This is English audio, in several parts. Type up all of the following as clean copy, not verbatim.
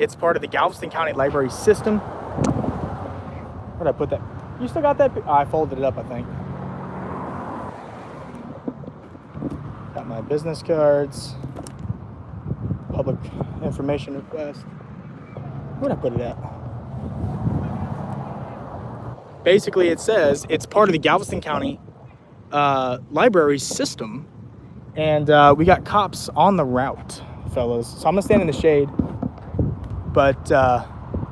It's part of the Galveston County Library system. Where'd I put that? You still got that? Oh, I folded it up, I think. Got my business cards. Public information request. Where'd I put it at? Basically, it says it's part of the Galveston County library system. And we got cops on the route, fellas. So I'm gonna stand in the shade. But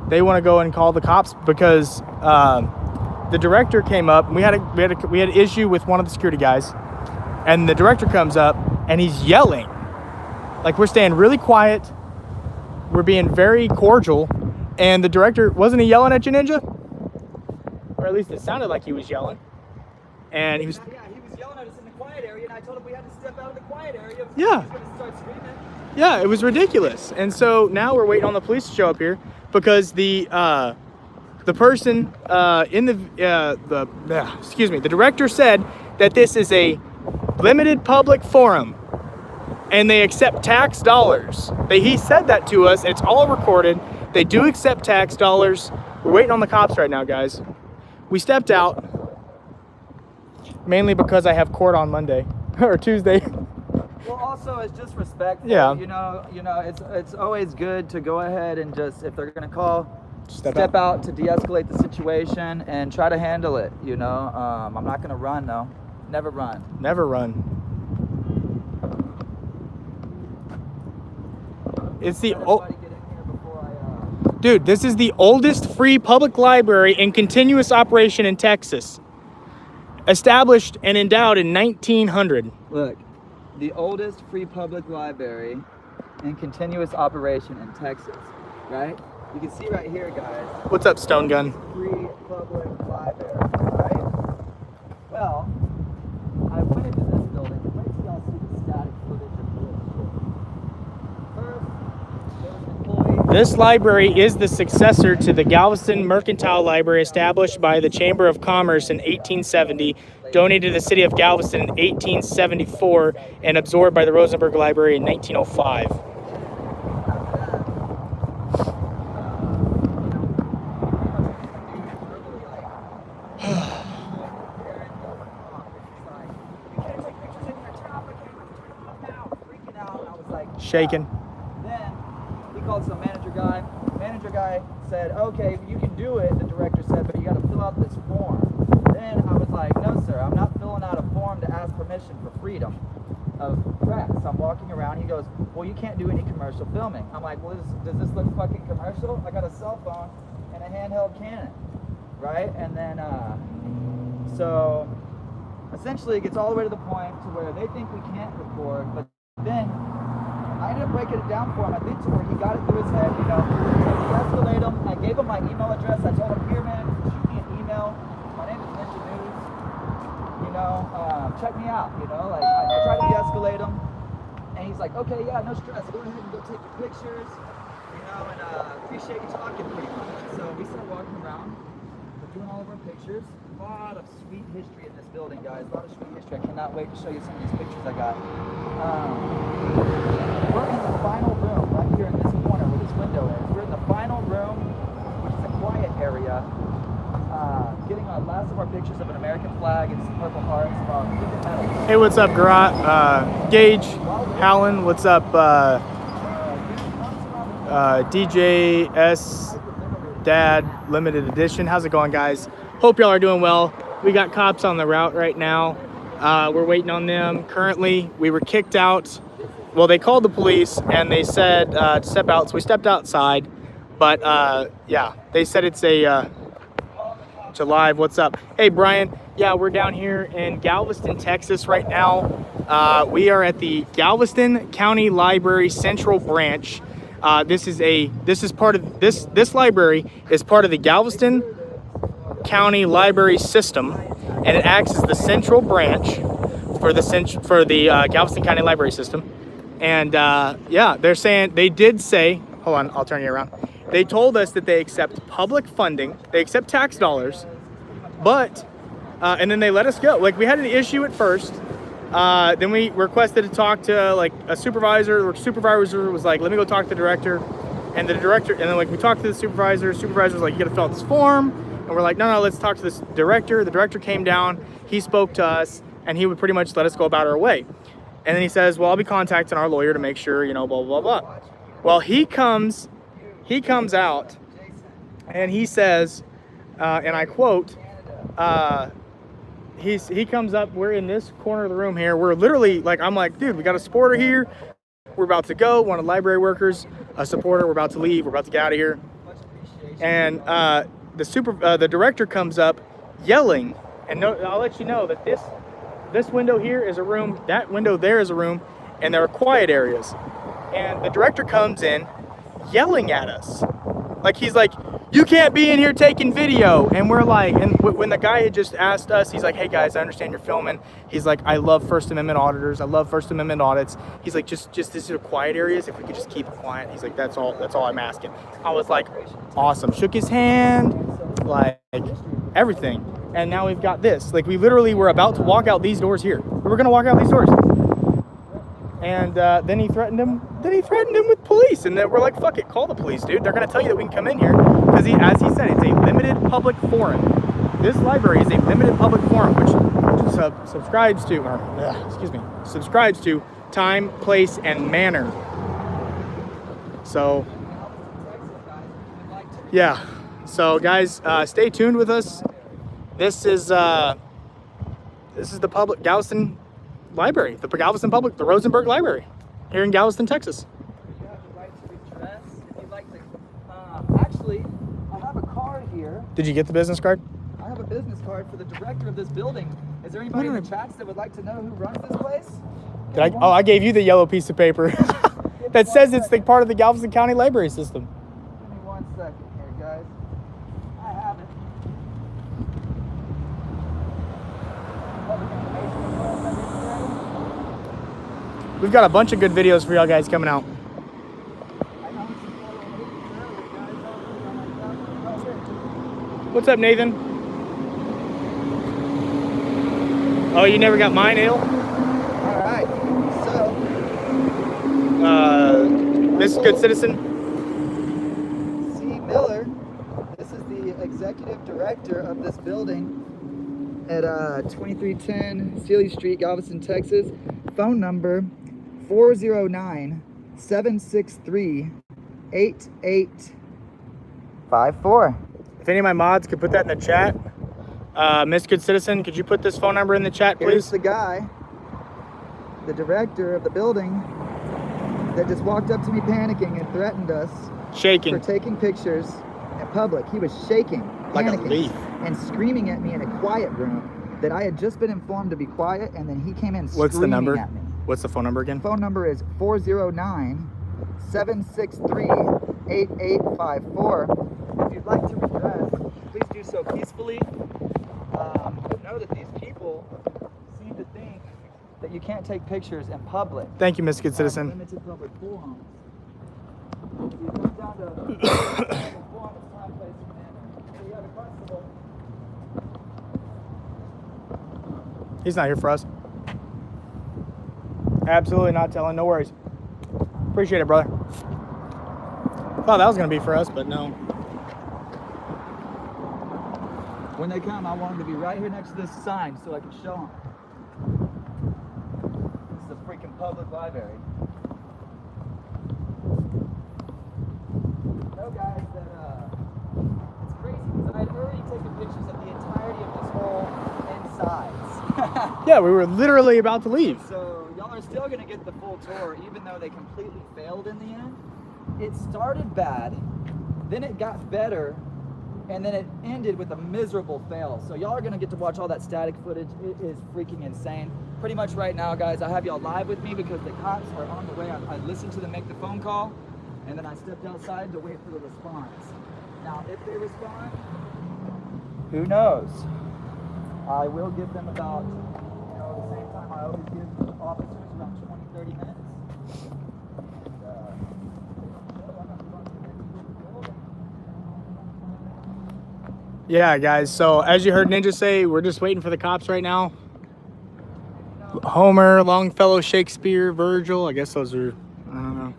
they want to go and call the cops because the director came up. We had an issue with one of the security guys, and the director comes up and he's yelling. Like, we're staying really quiet, we're being very cordial, and the director, wasn't he yelling at you, Ninja? Or at least it sounded like he was yelling. And he was. Yeah, he was yelling at us in the quiet area, and I told him we had to step out of the quiet area. Yeah. He was going to start screaming. Yeah, it was ridiculous. And so now we're waiting on the police to show up here because the person in the director said that this is a limited public forum and they accept tax dollars. He said that to us. It's all recorded. They do accept tax dollars. We're waiting on the cops right now, guys. We stepped out mainly because I have court on Monday or Tuesday. Well, also it's just respect. Yeah. You know, it's always good to go ahead and just, if they're gonna call, Step out to de-escalate the situation and try to handle it. You know, I'm not gonna run though. Never run. Never run. It's the Dude, this is the oldest free public library in continuous operation in Texas. Established and endowed in 1900. Look, the oldest free public library in continuous operation in Texas, right? You can see right here, guys. What's up, Stone Gun? Free public library, right? Well, I went into this building. Wait till y'all see the static footage of this. First, there was an employee. This library is the successor to the Galveston Mercantile Library established by the Chamber of Commerce in 1870, donated to the city of Galveston in 1874, and absorbed by the Rosenberg Library in 1905. Shaking. Then he called some manager guy. Manager guy said, okay, you can do it, the director said, but you got to fill out this form. Then I was like, no, sir, I'm not filling out a form to ask permission for freedom of press. I'm walking around. He goes, well, you can't do any commercial filming. I'm like, well, does this look fucking commercial? I got a cell phone and a handheld Canon, right? And then, so essentially it gets all the way to the point to where they think we can't record, but then I ended up breaking it down for him, I think, to where he got it through his head, you know. So de-escalate him. I gave him my email address. I told him, here, man, shoot me an email. My name is Ninja News. You know, check me out, you know. Like, I tried to de-escalate him. And he's like, okay, yeah, no stress. Go ahead and go take your pictures. You know, and appreciate you talking pretty much. So we started walking around. We're doing all of our pictures. A lot of sweet history in this building, guys. A lot of sweet history. I cannot wait to show you some of these pictures I got. We're in the final room right here in this corner where this window is. We're in the final room, which is a quiet area, getting our last of our pictures of an American flag and some purple hearts. Hey, what's up, Gage, Howland, what's up, DJS Dad Limited Edition. How's it going, guys? Hope y'all are doing well. We got cops on the route right now. We're waiting on them. Currently, we were kicked out. Well, they called the police and they said to step out, so we stepped outside. But yeah, they said it's a live. What's up? Hey, Brian. Yeah, we're down here in Galveston, Texas right now. We are at the Galveston County Library Central Branch. This library is part of the Galveston County Library System, and it acts as the central branch for the Galveston County Library System. And yeah, they did say, hold on, I'll turn you around. They told us that they accept public funding, they accept tax dollars, but, and then they let us go. Like, we had an issue at first, then we requested to talk to like a supervisor. The supervisor was like, let me go talk to the director. And the director, and then like we talked to the supervisor. Supervisor's like, you gotta fill out this form. And we're like, no, let's talk to this director. The director came down, he spoke to us, and he would pretty much let us go about our way. And then he says, well, I'll be contacting our lawyer to make sure, you know, blah, blah, blah. Well, he comes out and he says, and I quote, he comes up, we're in this corner of the room here. We're literally like, I'm like, dude, we got a supporter here. We're about to go. One of the library workers, a supporter. We're about to leave. We're about to get out of here. And the director comes up yelling. And no, I'll let you know that this window here is a room. That window there is a room. And there are quiet areas. And the director comes in yelling at us. Like he's like, you can't be in here taking video. And we're like, and when the guy had just asked us, he's like, hey guys, I understand you're filming. He's like, I love First Amendment auditors. I love First Amendment audits. He's like, just these are quiet areas. If we could just keep it quiet. He's like, that's all I'm asking. I was like, awesome. Shook his hand, like everything. And now we've got this. Like we literally were about to walk out these doors here. We were gonna walk out these doors. And then he threatened him. Then he threatened him with police. And then we're like, fuck it, call the police, dude. They're gonna tell you that we can come in here because as he said, it's a limited public forum. This library is a limited public forum, which subscribes to time, place, and manner. So, yeah. So, guys, stay tuned with us. This is the public Galveston Library, the Galveston Public, the Rosenberg Library, here in Galveston, Texas. You have the right to redress. If you'd like to, actually, I have a card here. Did you get the business card? I have a business card for the director of this building. Is there anybody in the chats that would like to know who runs this place? I gave you the yellow piece of paper that says it's the part of the Galveston County Library System. Give me 1 second here, guys. I have it. We've got a bunch of good videos for y'all guys coming out. What's up, Nathan? Oh, you never got mine, Ale? Alright, so Miss Good Citizen. C. Miller, this is the executive director of this building at 2310 Sealy Street, Galveston, Texas. Phone number 409-763-8854. If any of my mods could put that in the chat. Miss Good Citizen, could you put this phone number in the chat, please? Here's the guy, the director of the building, that just walked up to me panicking and threatened us Shaking. for taking pictures in public. He was shaking, Like a panicking, leaf. and screaming at me in a quiet room that I had just been informed to be quiet, and then he came in What's the number? at me. What's the phone number again? Phone number is 409-763-8854. If you'd like to redress, please do so peacefully. Know that these people seem to think that you can't take pictures in public. Thank you, Miss Good Citizen. Limited public forums. So it comes down to public forum, it's time, place, and manner. So you have a constable. He's not here for us. Absolutely not telling. No worries. Appreciate it, brother. Thought that was going to be for us, but no. When they come, I want them to be right here next to this sign so I can show them. This is a freaking public library. No, guys, that it's crazy because I had already taken pictures of the entirety of this whole insides. Yeah, we were literally about to leave. So y'all are still gonna get the full tour, even though they completely failed in the end. It started bad, then it got better, and then it ended with a miserable fail. So y'all are gonna get to watch all that static footage. It is freaking insane. Pretty much right now, guys, I have y'all live with me because the cops are on the way. I listened to them make the phone call, and then I stepped outside to wait for the response. Now, if they respond, who knows? I will give them about, the same time I always give officers, around 20, 30 minutes. Yeah, guys. So as you heard Ninja say, we're just waiting for the cops right now. Homer, Longfellow, Shakespeare, Virgil. I guess those are, I don't know.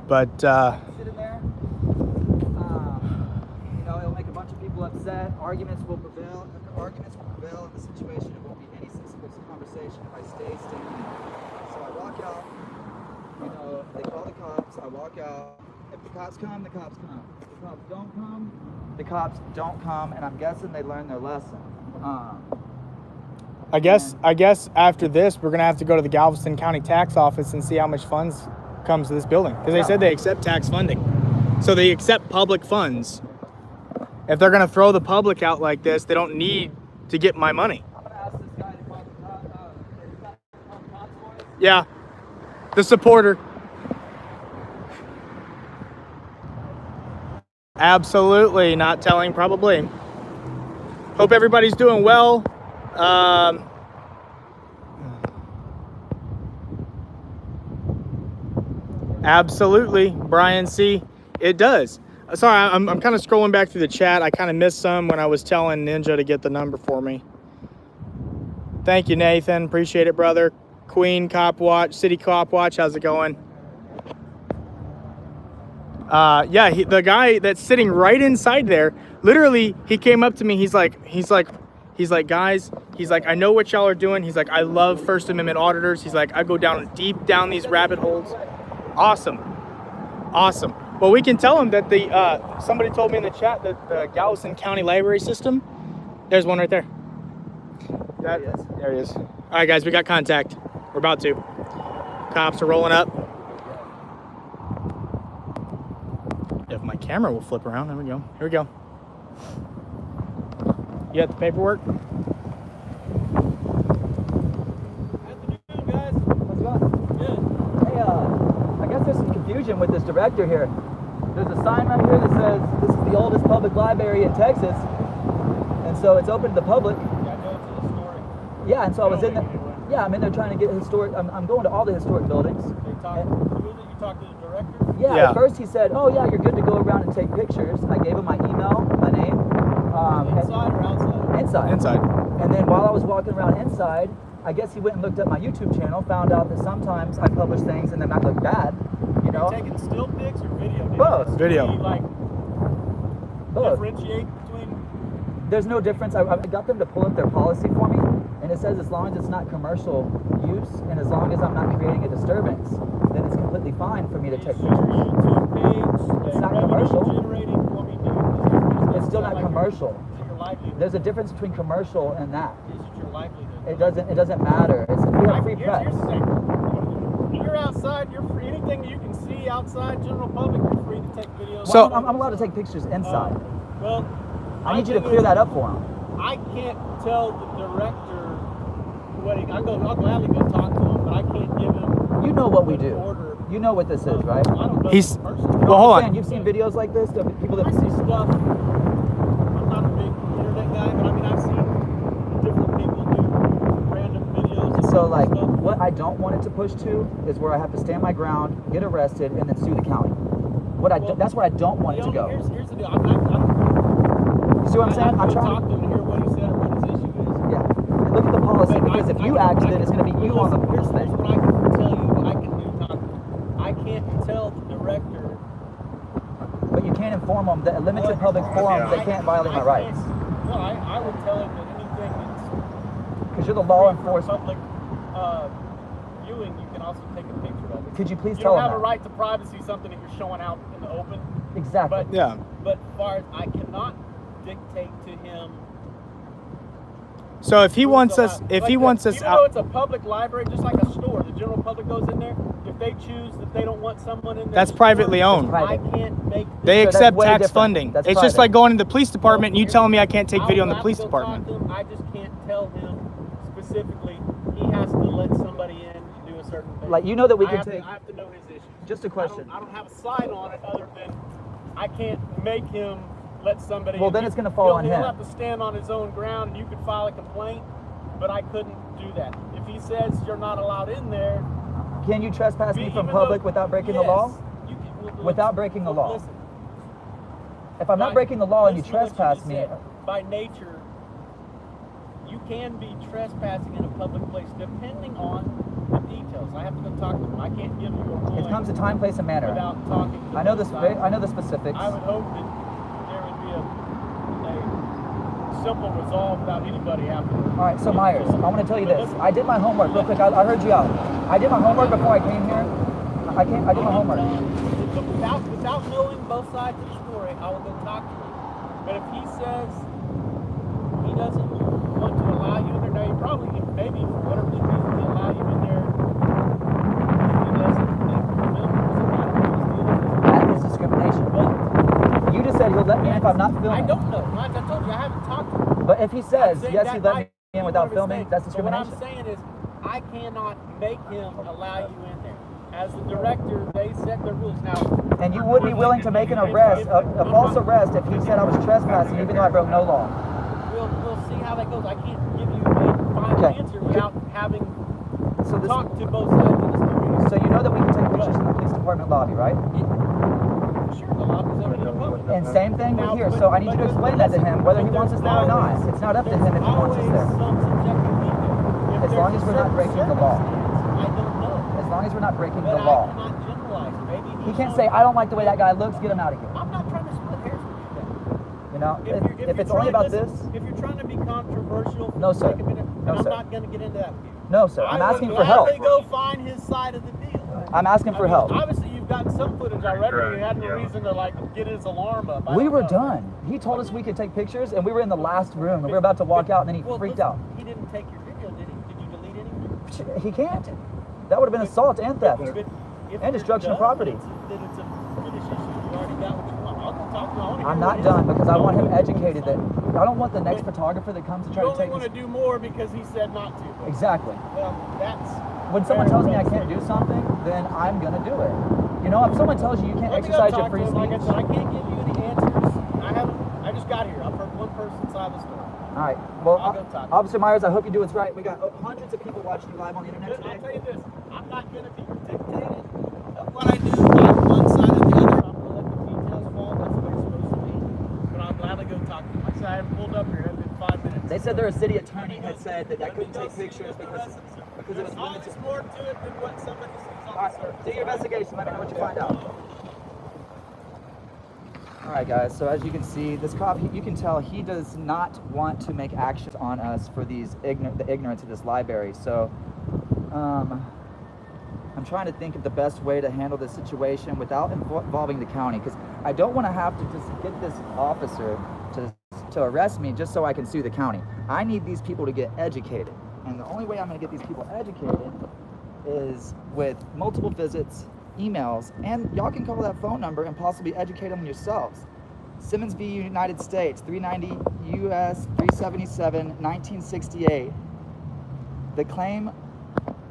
But sit in there. You know, it'll make a bunch of people upset. Arguments will prevail. Arguments will prevail in the situation. It won't be any sensible conversation if I stay standing. So I walk out. You know, they call the cops. I walk out. If the cops come, the cops come. If the cops don't come, the cops don't come. And I'm guessing they learned their lesson. I guess after this, we're gonna have to go to the Galveston County Tax Office and see how much funds comes to this building, because they said they accept tax funding, so they accept public funds. If they're gonna throw the public out like this, they don't need to get my money. I'm gonna ask this guy to call the cops for us. Yeah, the supporter. Absolutely not telling, probably. Hope everybody's doing well. Absolutely, Brian C. It does. Sorry, I'm kind of scrolling back through the chat. I kind of missed some when I was telling Ninja to get the number for me. Thank you, Nathan. Appreciate it, brother. Queen Cop Watch, City Cop Watch. How's it going? Yeah, the guy that's sitting right inside there, literally, he came up to me. He's like, guys, he's like, I know what y'all are doing. He's like, I love First Amendment auditors. He's like, I go down deep down these rabbit holes. Awesome. Awesome. Well, we can tell him that somebody told me in the chat that the Galveston County Library System, there's one right there. There he is. All right, guys, we got contact. We're about to. Cops are rolling up. If my camera will flip around, there we go. Here we go. You got the paperwork? Afternoon, guys. How's it going? Good. Hey, I guess there's some confusion with this director here. There's a sign right here that says this is the oldest public library in Texas, and so it's open to the public. Yeah, I know it's a historic. Yeah, and so I was in there. Yeah, I'm in there trying to get historic. I'm going to all the historic buildings. You talked to the director? Yeah, at first he said, oh yeah, you're good to go around and take pictures. I gave him my email, my name. Inside or outside? Inside. Inside. And then while I was walking around inside, I guess he went and looked at my YouTube channel, found out that sometimes I publish things and they might look bad, you know? Are you taking still pics or video? Both. Video. Do you, like, Both. differentiate between? There's no difference. I got them to pull up their policy for me, and it says as long as it's not commercial use and as long as I'm not creating a disturbance, then it's completely fine for me to take Is your pictures. YouTube page It's not commercial. generating for me to? It's still not commercial. Is it your livelihood? There's a difference between commercial and that. Is it your livelihood? It doesn't matter. It's we have free press. Here's the thing. You're outside. You're free. Anything you can see outside, general public, you're free to take videos. So- I'm allowed to take pictures inside. Well, I need you to clear that up for him. I can't tell the director what I'll gladly go talk to him, but I can't give him. You know what we do. Order. You know what this is, right? I don't know He's- this person. Well, hold on. Sam, you've seen videos like this? The people I that see stuff. I'm not a big internet guy, but I mean I've seen different people do random videos. And So like, stuff. what I don't want it to push to is where I have to stand my ground, get arrested, and then sue the county. That's where I don't want it to go. Here's the deal. You see what I'm saying? I'm I'm trying to trying. talk to him and hear what he said or what his issue is. Yeah. And look at the policy, But because if you act, then it's going to be you on the Here's thing. what I can tell you. I can do. I can't tell the director. But you can't inform them that a limited public forum, they can't violate my rights. Well, I would tell him that anything that's Because you're the law free for enforcement. public viewing, you can also take a picture of it. Could you please You tell don't them have a that? right to privacy, something that you're showing out in the open. Exactly. But Yeah. But far as I cannot dictate to him. So if he wants us, Like if he the- wants us even though out, it's a public library, just like a store, the general public goes in there. If they choose that they don't want someone in there, that's privately owned. Private. I can't make. They So that's accept way tax different. funding. That's It's just private. like going to the police department and you telling me I can't take video in the I'll police have to go talk department. to him. I just can't tell him specifically. He has to let somebody in to do a certain thing. Like, you know that we I can have to- take- I have to know his issues. Just a question. I don't have a sign on it other than I can't make him let somebody. Well, in. then it's gonna fall on He'll him. have to stand on his own ground, and you could file a complaint. But I couldn't do that. If he says you're not allowed in there, Can you trespass me from even public though- without breaking the yes, law? you can, well, Without breaking the law. Listen, If I'm not by- breaking the law and you listen to what trespass just me, said. By nature, you can be trespassing in a public place depending on the details. I have to go talk to them. I can't give you a ruling. It comes to time, place, and manner. Without talking to I know both this. sides. I know the specifics. I would hope that there would be a simple resolve without anybody having. All right, so Myers, I want to tell you this. I did my homework real quick. I heard you out. I did my homework before I came here. I did my homework. Without knowing both sides of the story, I will go talk to him. But if he says he doesn't want to allow you in there, now he probably, maybe for whatever reason, he allow you in there. If he doesn't think the film is about it, That is discrimination. but You just said he'll let me in if I'm not filming. I don't know. Like I told you, I haven't talked to him. But if he says I'm saying yes, that he let might me in be without one of his filming, things. that's But discrimination. what I'm saying is, I cannot make him allow you in there. As the director, they set the rules. Now, And you would be willing to make an arrest, a false arrest, if he said I was trespassing, even though I broke no law. we'll see how that goes. I can't give you a final Okay. answer without having So this, talked to both sides of the story. so you know that we can take pictures in the police department lobby, right? Sure, the lobby's open to the public. And same thing with here. So I need you to explain that to him, whether he wants us there or not. It's not up to him if he wants us There's there. always some subjective detail. If As long there's as a we're not certain breaking the law. circumstance, I don't know. As long as we're not breaking But the law. I cannot generalize. Maybe He can't say, I don't like the way that guy looks, get him out of here. I'm not trying to split hairs with you. Ben. You know, if you're it's only trying- about listen, this, if you're trying to be controversial, No, sir. take a minute, No, I'm sir. not going to get into that with you. no, sir. I'm I asking would for help. gladly go find his side of the deal. I'm asking for help. Obviously, you've gotten some footage already. You had no reason to like get his alarm up. I We don't were know. done. He told us we could take pictures, and we were in the last room, and we were about to walk out, and then he Well, freaked listen, out. He didn't take your video, did he? Did you delete anything? He can't. That would have been assault and theft. But if And destruction of you're done, property. Then it's a finish issue. You already got what you want. I'll go talk to him. I wanna hear I'm what not his- done because I want him educated that I don't want the next photographer that comes to try You to only take want this. to do more because he said not to. Exactly. Well, that's When someone tells me I can't do something, then I'm gonna do it. You know, if someone tells you you can't Let me go exercise your talk free to him. Like I speech. said, I can't give you any answers. I just got here. I've heard one person's side of the story. All right. Well, I'll go talk. Officer Myers, I hope you do what's right. We got hundreds of people watching you live on the internet Listen, I'll today. tell you this. I'm not going to be dictated of what I do on one side or the other. I'm going to let the details fall. That's the way it's supposed to be. But I'll gladly go talk to him. Like I said, I haven't pulled up here. It's been 5 minutes. They said their city attorney had said that I couldn't take See pictures what the because rest is. it was There's limited. always more to it than what somebody sees on All right, the surface. do your investigation. Let me know what you find out. All right, guys. So as you can see, this cop, you can tell he does not want to make actions on us for the ignorance of this library. So, I'm trying to think of the best way to handle this situation without involving the county, because I don't want to have to just get this officer to arrest me just so I can sue the county. I need these people to get educated, and the only way I'm going to get these people educated is with multiple visits, emails, and y'all can call that phone number and possibly educate them yourselves. Simmons v. United States, 390 U.S. 377, 1968. The claim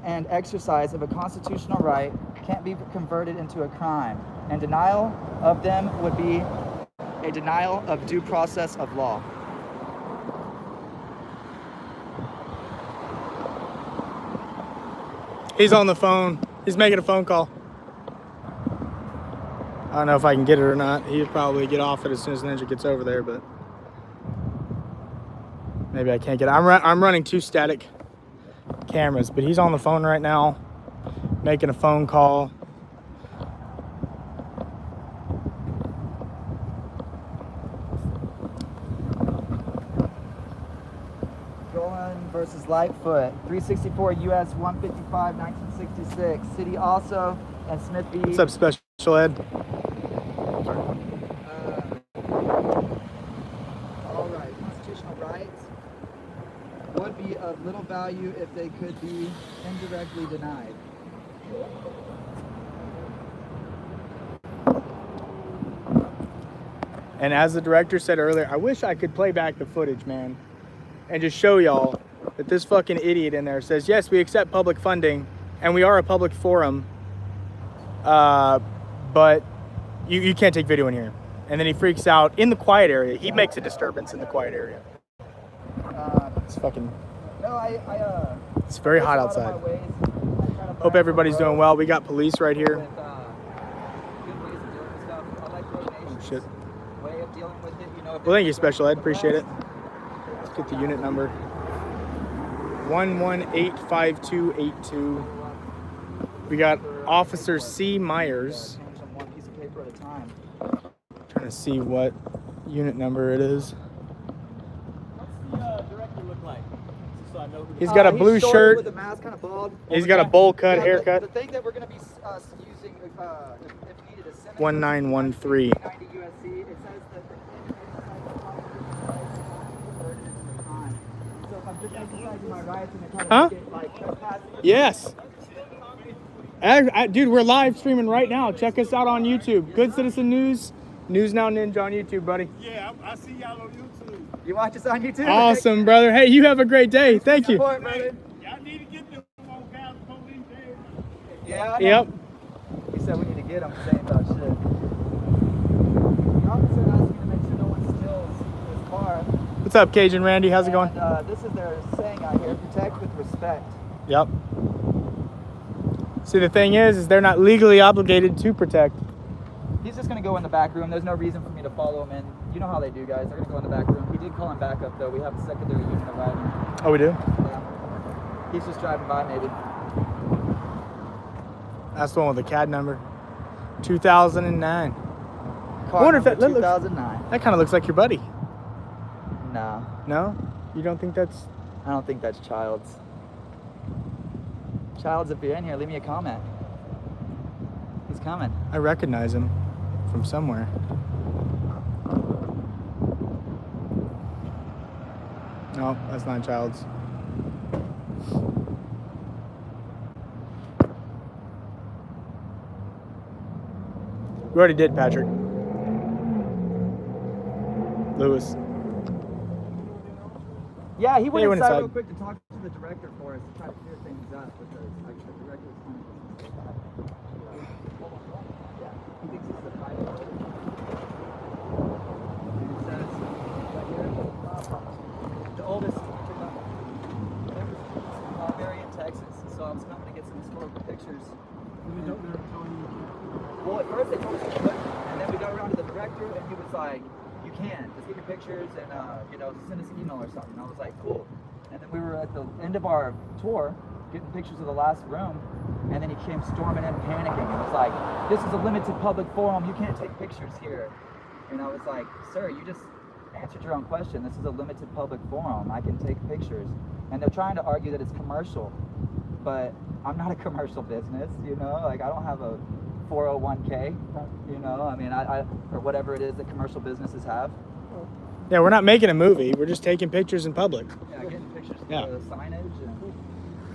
and exercise of a constitutional right can't be converted into a crime, and denial of them would be a denial of due process of law. He's on the phone. He's making a phone call. I don't know if I can get it or not. He'll probably get off it as soon as Ninja gets over there, but maybe I can't get it. I'm running 2 static cameras, but he's on the phone right now, making a phone call. Golan versus Lightfoot, 364 U.S. 155, 1966. City also, and Smith v. What's up, Special Ed? All right, constitutional rights would be of little value if they could be indirectly denied. And as the director said earlier, I wish I could play back the footage, man, and just show y'all that this fucking idiot in there says, yes, we accept public funding and we are a public forum, but you can't take video in here. And then he freaks out in the quiet area. He makes a disturbance in the quiet area. It's fucking, No, it's very hot outside. Hope everybody's doing well. We got police right here. Oh, shit. Well, thank you, Special Ed. Appreciate it. Let's get the unit number. 1185282. We got for Officer paperwork. C. Myers. Yeah, change them one piece of paper at a time. Trying to see what unit number it is. What's the director look like? So I know who He's got a blue he's short shirt. with a mask, kind of bald. He's got a bowl cut Yeah, haircut. The thing that we're going to be using, if needed, is 1913. 90 USC. It says that the so if I'm just exercising my rights and kind Huh? of get like trespassing. Yes. Dude, we're live streaming right now. Check us out on YouTube. Good Citizen News. News Now Ninja on YouTube, buddy. Yeah, I see y'all on YouTube. You watch us on YouTube? Awesome, brother. Hey, you have a great day. Thank you. Support, brother. Y'all need to get them on guys police there. Yeah, I know. Yep. He said we need to get him saying about shit. The officer asked me to make sure no one steals his car. What's up, Cajun Randy? How's it going? And, this is their saying out here: protect with respect. Yep. See, the thing is they're not legally obligated to protect. He's just gonna go in the back room. There's no reason for me to follow him in. You know how they do, guys. They're gonna go in the back room. He did call him back up though. We have a secondary unit arriving. Oh, we do? Yeah. He's just driving by, maybe. That's the one with the CAD number. 2009. Car wonder if number that looks- 2009. That kind of looks like your buddy. No, No? You don't think that's... I don't think that's Child's. Child's, if you're in here, leave me a comment. He's coming. I recognize him from somewhere. No, that's not Child's. We already did, Patrick. Lewis. Yeah, he went went inside inside. real quick to talk to the director for us to try to clear things up because like, the director was kind of yeah, he thinks this is a private road. And it says right here, the oldest area in Texas. So I was coming to get some historical pictures. Well, at first they told us we couldn't, and then we got around to the director, and he was like, "You can just get your pictures and send us an email or something." And I was like, "Cool." And then we were at the end of our tour, getting pictures of the last room, and then he came storming in, panicking, and was like, "This is a limited public forum. You can't take pictures here." And I was like, "Sir, you just answered your own question. This is a limited public forum. I can take pictures." And they're trying to argue that it's commercial, but I'm not a commercial business, like I don't have a 401k, I mean, I or whatever it is that commercial businesses have. Yeah, we're not making a movie. We're just taking pictures in public. Yeah, getting pictures of Yeah. the signage and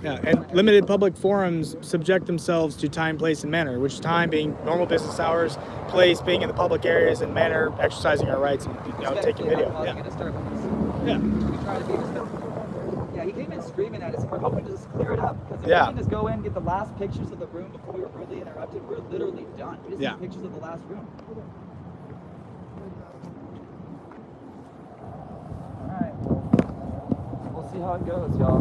Yeah, and limited public forums subject themselves to time, place, and manner, which time being normal business hours, place being in the public areas, and manner exercising our rights and taking video. causing a disturbance. Yeah. We try to be respectful. Yeah, he came in screaming at us. We're hoping to just clear it up because if Yeah. we can just go in and get the last pictures of the room before we were really interrupted, we're literally done. We just Yeah. need pictures of the last room. Alright, we'll see how it goes, y'all.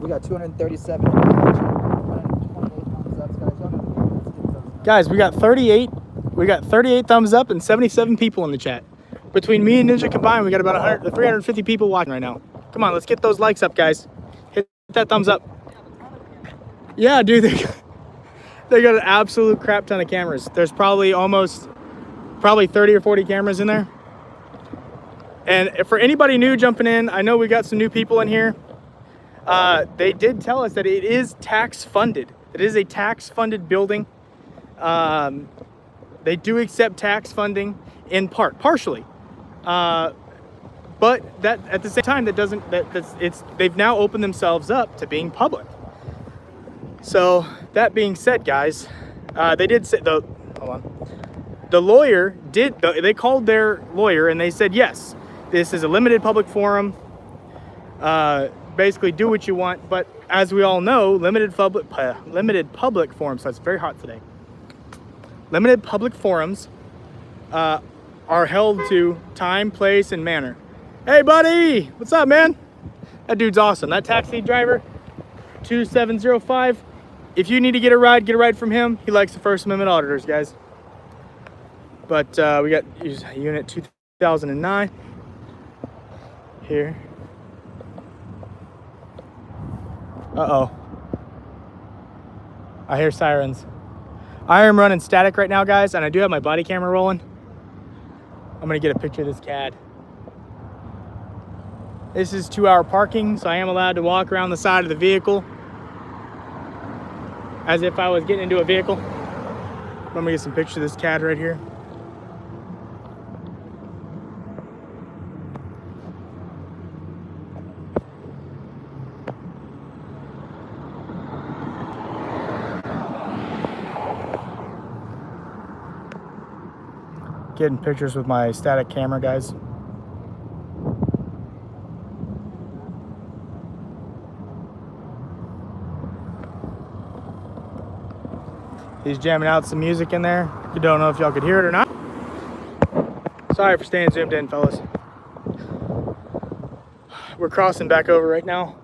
We got 237 128 thumbs up, guys. Y'all know the game. Let's get those. Guys, we got 38 thumbs up and 77 people in the chat. Between me and Ninja combined, we got about 350 people watching right now. Come on, let's get those likes up, guys. Hit that thumbs up. Yeah, dude, they got an absolute crap ton of cameras. There's probably 30 or 40 cameras in there. And for anybody new jumping in, I know we got some new people in here. They did tell us that it is tax funded. It is a tax funded building. They do accept tax funding in partially. But that at the same time, they've now opened themselves up to being public. So that being said, guys, they did say the lawyer they called their lawyer and they said, yes, this is a limited public forum. Basically do what you want. But as we all know, limited public forums, so it's very hot today. Limited public forums, are held to time, place, and manner. Hey, buddy! What's up, man? That dude's awesome. That taxi driver, 2705. If you need to get a ride from him. He likes the First Amendment auditors, guys. But we got unit 2009 here. I hear sirens. I am running static right now, guys, and I do have my body camera rolling. I'm gonna get a picture of this CAD. This is 2-hour parking, so I am allowed to walk around the side of the vehicle as if I was getting into a vehicle. I'm gonna get some pictures of this CAD right here. Getting pictures with my static camera, guys. He's jamming out some music in there. You don't know if y'all could hear it or not. Sorry for staying zoomed in, fellas. We're crossing back over right now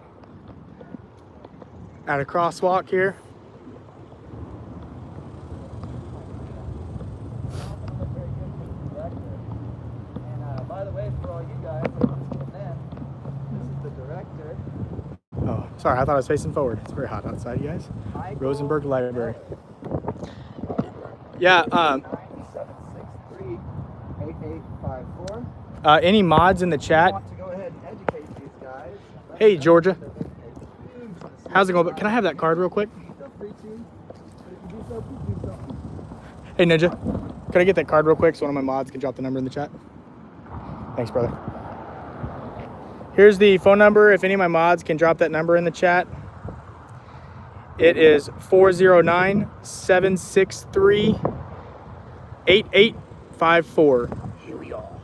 at a crosswalk here. By the way, for all you guys, this is the director. Oh, sorry, I thought I was facing forward. It's very hot outside, you guys. Rosenberg Library. Yeah, 763-8854. Any mods in the chat? I want to go ahead and educate these guys. Hey, Georgia. How's it going? Can I have that card real quick? Feel free to. But if you do so, please do so. Hey, Ninja. Can I get that card real quick so one of my mods can drop the number in the chat? Thanks, brother. Here's the phone number. If any of my mods can drop that number in the chat. It is 409-763-8854. Here we are.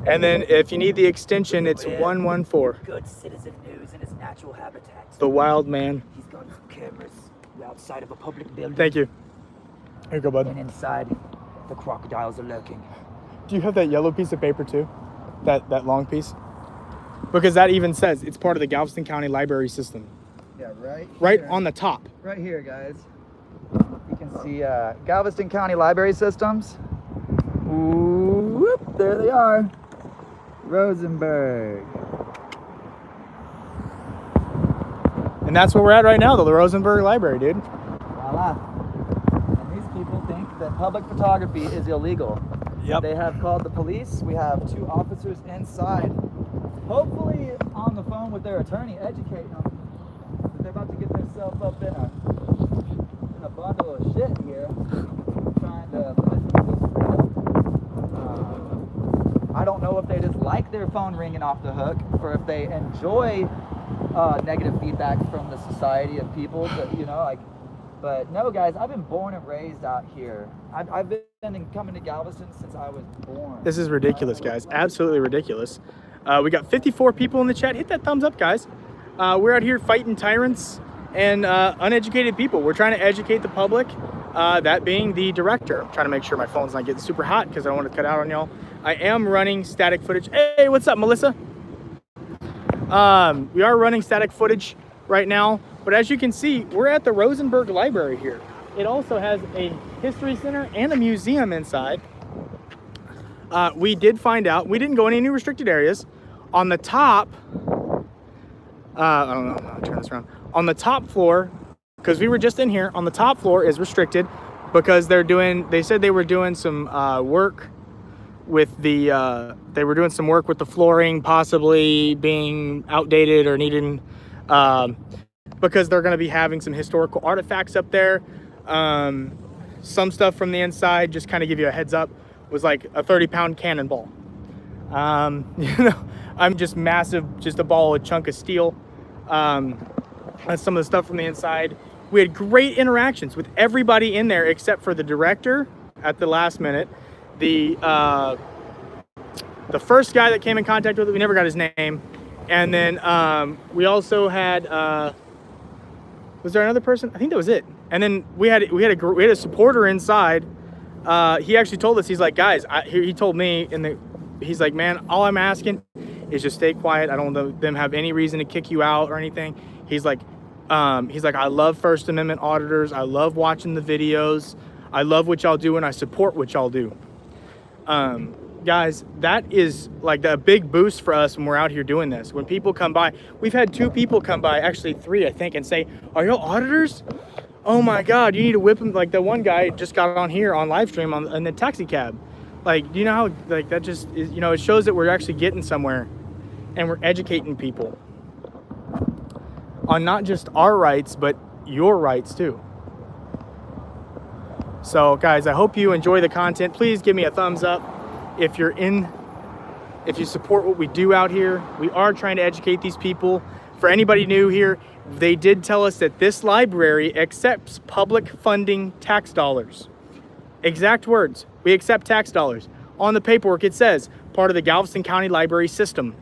And then if you need the extension, it's 114. Good citizen news in his natural habitat. The wild man. He's got cameras. We're outside of a public building. Thank you. Here you go, bud. And inside, the crocodiles are lurking. Do you have that yellow piece of paper too? That long piece? Because that even says it's part of the Galveston County Library System. Yeah, Right here. on the top. Right here, guys. You can see Galveston County Library Systems. Ooh, whoop, there they are. Rosenberg. And that's where we're at right now, the Rosenberg Library, dude. Voila. And these people think that public photography is illegal. Yep. They have called the police. We have 2 officers inside, hopefully on the phone with their attorney, educating them. But they're about to get themselves up in a bundle of shit here, trying to limit people's freedom. I don't know if they just like their phone ringing off the hook, or if they enjoy negative feedback from the society of people. That, you know, like. But no, guys, I've been born and raised out here. I've been coming to Galveston since I was born. This is ridiculous, guys. Absolutely ridiculous. We got 54 people in the chat. Hit that thumbs up, guys. We're out here fighting tyrants and uneducated people. We're trying to educate the public, that being the director. I'm trying to make sure my phone's not getting super hot because I don't want to cut out on y'all. I am running static footage. Hey, what's up, Melissa? We are running static footage right now. But as you can see, we're at the Rosenberg Library here. It also has a history center and a museum inside. We did find out, we didn't go in any restricted areas. On the top, I don't know, I'll turn this around. On the top floor, because we were just in here, on the top floor is restricted because they said they were doing some work with the, they were doing some work with the flooring possibly being outdated or needing, because they're going to be having some historical artifacts up there. Some stuff from the inside, just kind of give you a heads up, was like a 30-pound cannonball. You know, I'm just massive, just a ball, a chunk of steel. That's some of the stuff from the inside. We had great interactions with everybody in there except for the director at the last minute. The first guy that came in contact with it, we never got his name. And then we also had, was there another person? I think that was it. And then we had a supporter inside. He actually told us, he's like, guys, he told me he's like, man, all I'm asking is just stay quiet. I don't want them have any reason to kick you out or anything. He's like, I love First Amendment auditors. I love watching the videos. I love what y'all do and I support what y'all do. Guys, that is like a big boost for us when we're out here doing this. When people come by, we've had 2 people come by, actually 3, I think, and say, are y'all auditors? oh my God, you need to whip him. Like the one guy just got on here on live stream in the taxi cab. Like, do you know how, like, that just is, you know, it shows that we're actually getting somewhere and we're educating people on not just our rights, but your rights too. So guys, I hope you enjoy the content. Please give me a thumbs up if you support what we do out here. We are trying to educate these people. For anybody new here, they did tell us that this library accepts public funding tax dollars. Exact words, we accept tax dollars. On the paperwork it says, part of the Galveston County Library System.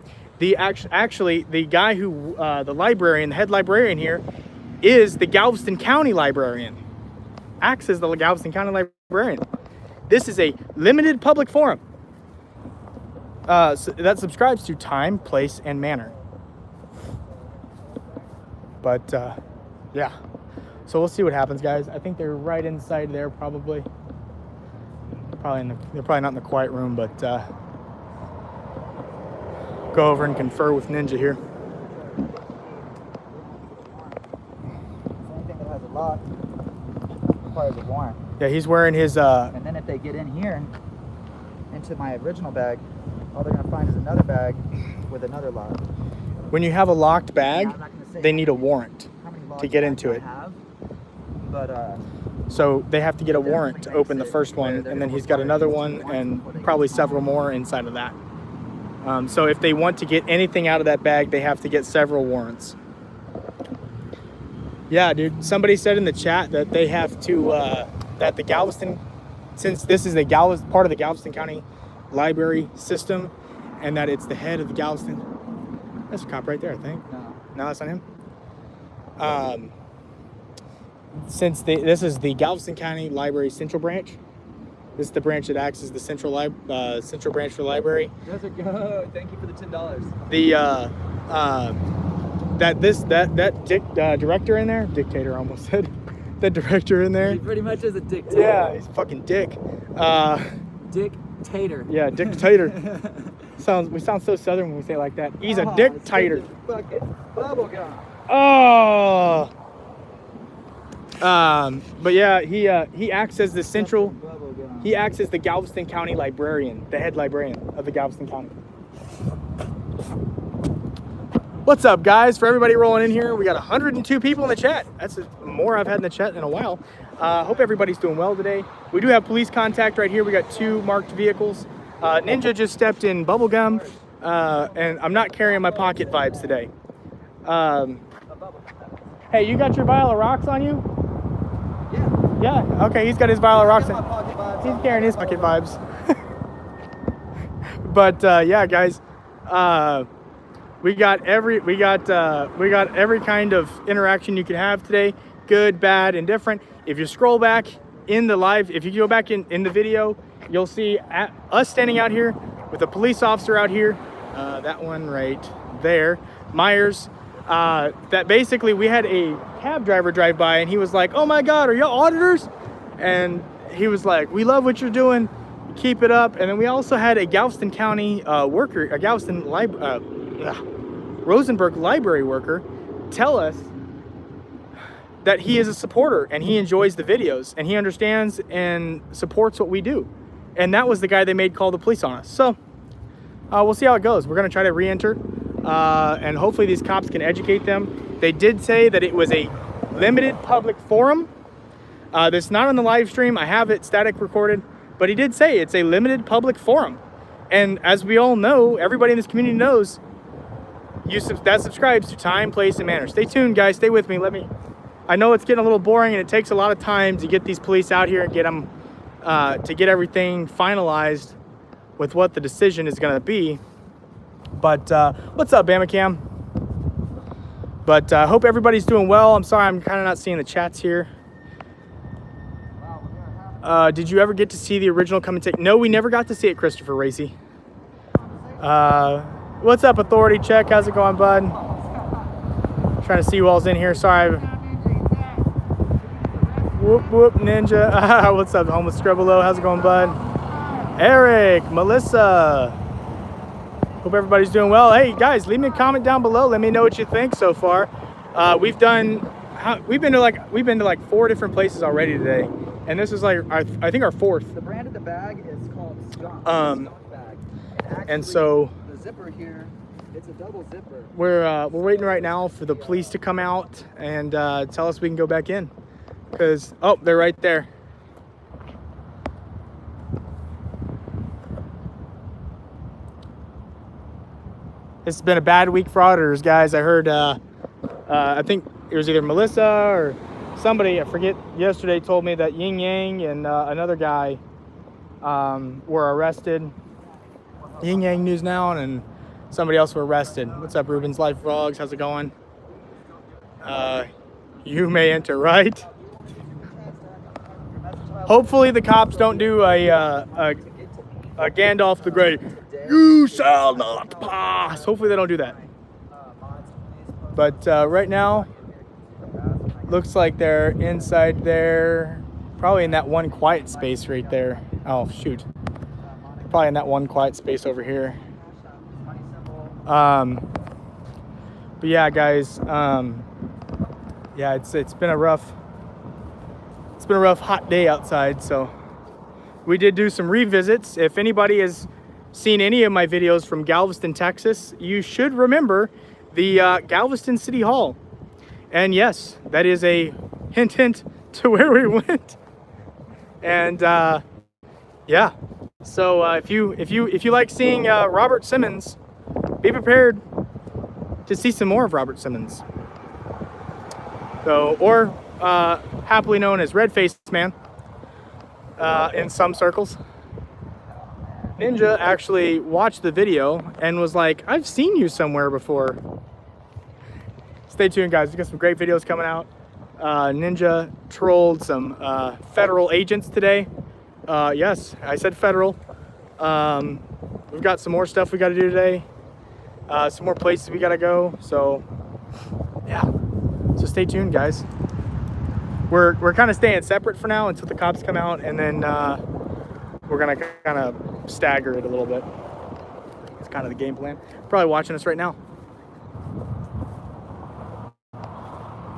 Actually, the guy who, the librarian, the head librarian here, is the Galveston County librarian. Acts as the Galveston County librarian. This is a limited public forum that subscribes to time, place, and manner. But yeah, so we'll see what happens, guys. I think they're right inside there, probably. They're probably not in the quiet room, but go over and confer with Ninja here. Anything that has a lock requires a warrant. Yeah, he's wearing his And then if they get in here, into my original bag, all they're gonna find is another bag with another lock. when you have a locked bag, I'm not gonna say they need a warrant how many to locks get into I it. have, but So they have to get a That warrant to makes open the it first where one, they're and then gonna he's got require another two one warrants and before they probably get several on. more inside of that. So if they want to get anything out of that bag, they have to get several warrants. Yeah, dude. Somebody said in the chat that they have to, that the Galveston, since this is a part of the Galveston County Library System, and that it's the head of the Galveston. That's a cop right there, I think. No, that's not him. Since this is the Galveston County Library Central Branch, this is the branch that acts as the central branch for library. Those are good. Thank you for the $10. The director in there, dictator I almost said, the director in there. He pretty much is a dictator. Yeah, he's fucking dick. Dictator. Yeah, dictator. We sound so southern when we say it like that. He's a dictator. Fucking bubblegum. Oh. But yeah, he acts as the central. Bubblegum. He acts as the Galveston County librarian, the head librarian of the Galveston County. What's up, guys? For everybody rolling in here, we got 102 people in the chat. That's more I've had in the chat in a while. Hope everybody's doing well today. We do have police contact right here. We got 2 marked vehicles. Ninja just stepped in bubblegum, and I'm not carrying my pocket vibes today. Hey, you got your vial of rocks on you? Yeah. Yeah. Okay, he's got his vial of rocks. My pocket vibes. He's carrying his pocket vibes. But yeah, guys, we got every kind of interaction you could have today, good, bad, indifferent. If you scroll back in the live, if you go back in the video, you'll see us standing out here with a police officer out here, that one right there, Myers, that basically we had a cab driver drive by and he was like, oh my God, are y'all auditors? And he was like, we love what you're doing, keep it up. And then we also had a Galveston County worker, a Galveston Rosenberg library worker tell us that he is a supporter and he enjoys the videos and he understands and supports what we do. And that was the guy they made call the police on us. So we'll see how it goes. We're gonna try to re-enter and hopefully these cops can educate them. They did say that it was a limited public forum. That's not on the live stream. I have it static recorded, but he did say it's a limited public forum. And as we all know, everybody in this community knows, that subscribes to time, place, and manner. Stay tuned, guys. Stay with me. I know it's getting a little boring and it takes a lot of time to get these police out here and get them to get everything finalized with what the decision is going to be. But what's up, Bama Cam? But I hope everybody's doing well. I'm sorry, I'm kind of not seeing the chats here. Did you ever get to see the original come and take? No, we never got to see it, Christopher Racy. What's up, Authority Check? How's it going, bud? Trying to see who all's in here. Sorry. Whoop, whoop, Ninja. What's up, Homeless Scribbalo? How's it going, bud? Eric, Melissa. Hope everybody's doing well. Hey, guys, leave me a comment down below. Let me know what you think so far. We've done we've been to like 4 different places already today, and this is like I think our 4th. The brand of the bag is called Skunk. Skunk bag. And so the zipper here, it's a double zipper. we're waiting right now for the police to come out and tell us we can go back in, because they're right there. It's been a bad week for auditors, guys. I heard I think it was either Melissa or somebody, I forget, yesterday told me that Yin Yang and another guy were arrested. Yin Yang News Now and somebody else were arrested. What's up, Ruben's Life Vlogs? How's it going? You may enter, right? Hopefully the cops don't do a Gandalf the Grey, you shall not pass. Hopefully they don't do that. But right now, looks like they're inside there, probably in that one quiet space right there. Oh shoot, probably in that one quiet space over here. But yeah, guys, yeah, it's been a rough hot day outside. So we did do some revisits. If anybody has seen any of my videos from Galveston, Texas, you should remember the Galveston City Hall. And yes, that is a hint to where we went. And yeah, so if you like seeing Robert Simmons, be prepared to see some more of Robert Simmons. So, or happily known as Red-Faced Man in some circles. Ninja actually watched the video and was like, I've seen you somewhere before. Stay tuned, guys. We got some great videos coming out. Ninja trolled some federal agents today. Yes, I said federal. We've got some more stuff we got to do today. Some more places we got to go. So, yeah. So stay tuned, guys. We're kind of staying separate for now until the cops come out, and then we're gonna kind of stagger it a little bit. It's kind of the game plan. Probably watching us right now.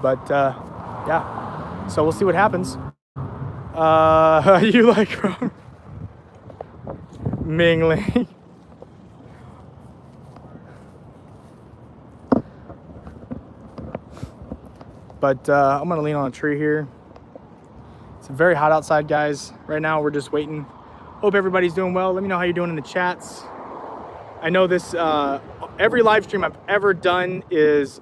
But yeah, so we'll see what happens. You like Robert mingling. But I'm gonna lean on a tree here. It's very hot outside, guys. Right now we're just waiting. Hope everybody's doing well. Let me know how you're doing in the chats. I know this, every live stream I've ever done is